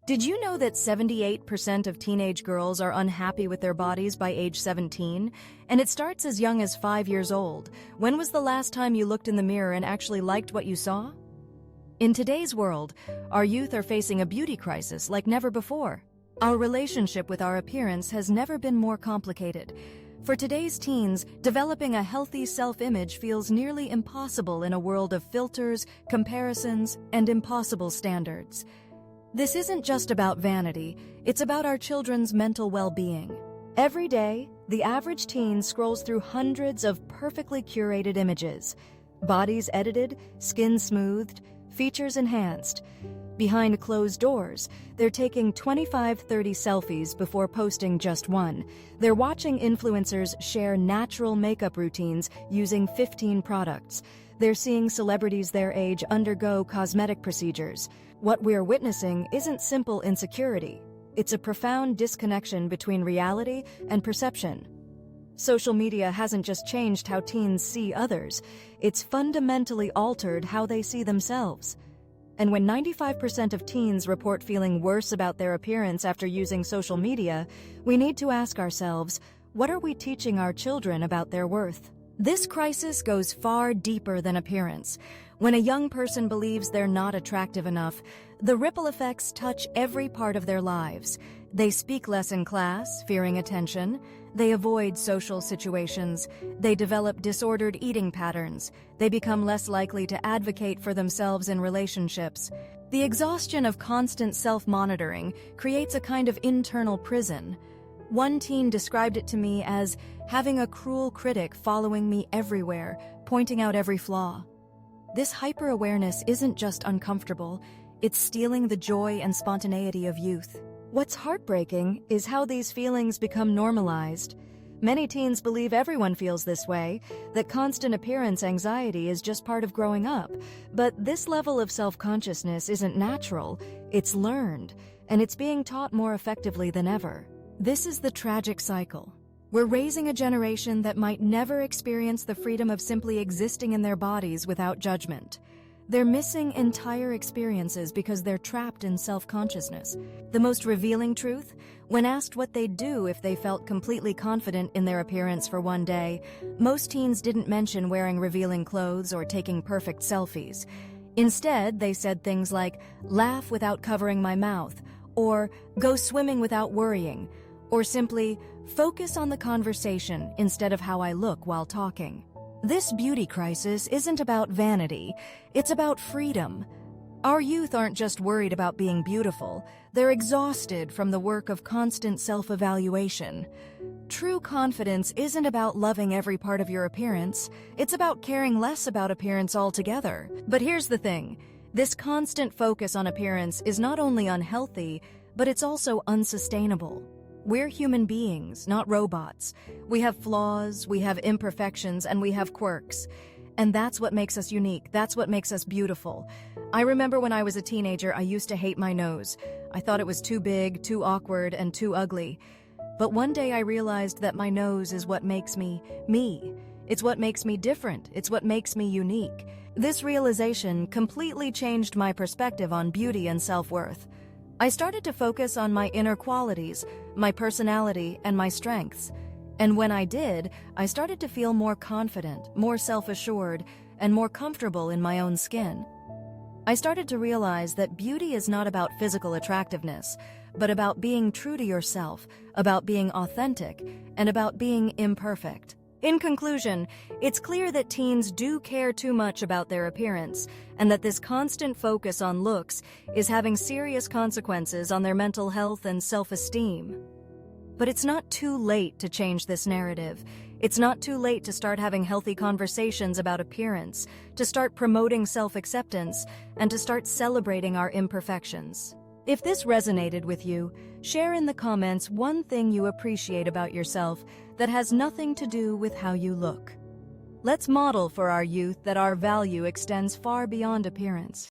Did you know that 78% of teenage girls are unhappy with their bodies by age 17? And it starts as young as 5 years old. When was the last time you looked in the mirror and actually liked what you saw? In today's world, our youth are facing a beauty crisis like never before. Our relationship with our appearance has never been more complicated. For today's teens, developing a healthy self-image feels nearly impossible in a world of filters, comparisons, and impossible standards. This isn't just about vanity, it's about our children's mental well-being. Every day, the average teen scrolls through hundreds of perfectly curated images. Bodies edited, skin smoothed, features enhanced. Behind closed doors, they're taking 25-30 selfies before posting just one. They're watching influencers share natural makeup routines using 15 products. They're seeing celebrities their age undergo cosmetic procedures. What we're witnessing isn't simple insecurity. It's a profound disconnection between reality and perception. Social media hasn't just changed how teens see others, it's fundamentally altered how they see themselves. And when 95% of teens report feeling worse about their appearance after using social media, we need to ask ourselves, what are we teaching our children about their worth? This crisis goes far deeper than appearance. When a young person believes they're not attractive enough, the ripple effects touch every part of their lives. They speak less in class, fearing attention. They avoid social situations. They develop disordered eating patterns. They become less likely to advocate for themselves in relationships. The exhaustion of constant self-monitoring creates a kind of internal prison. One teen described it to me as having a cruel critic following me everywhere, pointing out every flaw. This hyper-awareness isn't just uncomfortable, it's stealing the joy and spontaneity of youth. What's heartbreaking is how these feelings become normalized. Many teens believe everyone feels this way, that constant appearance anxiety is just part of growing up. But this level of self-consciousness isn't natural, it's learned, and it's being taught more effectively than ever. This is the tragic cycle. We're raising a generation that might never experience the freedom of simply existing in their bodies without judgment. They're missing entire experiences because they're trapped in self-consciousness. The most revealing truth? When asked what they'd do if they felt completely confident in their appearance for one day, most teens didn't mention wearing revealing clothes or taking perfect selfies. Instead, they said things like, laugh without covering my mouth, or go swimming without worrying, or simply, focus on the conversation instead of how I look while talking. This beauty crisis isn't about vanity, it's about freedom. Our youth aren't just worried about being beautiful, they're exhausted from the work of constant self-evaluation. True confidence isn't about loving every part of your appearance, it's about caring less about appearance altogether. But here's the thing, this constant focus on appearance is not only unhealthy, but it's also unsustainable. We're human beings, not robots. We have flaws, we have imperfections, and we have quirks. And that's what makes us unique. That's what makes us beautiful. I remember when I was a teenager, I used to hate my nose. I thought it was too big, too awkward, and too ugly. But one day I realized that my nose is what makes me, me. It's what makes me different. It's what makes me unique. This realization completely changed my perspective on beauty and self-worth. I started to focus on my inner qualities, my personality, and my strengths. And when I did, I started to feel more confident, more self-assured, and more comfortable in my own skin. I started to realize that beauty is not about physical attractiveness, but about being true to yourself, about being authentic, and about being imperfect. In conclusion, it's clear that teens do care too much about their appearance, and that this constant focus on looks is having serious consequences on their mental health and self-esteem. But it's not too late to change this narrative. It's not too late to start having healthy conversations about appearance, to start promoting self-acceptance, and to start celebrating our imperfections. If this resonated with you, share in the comments one thing you appreciate about yourself that has nothing to do with how you look. Let's model for our youth that our value extends far beyond appearance.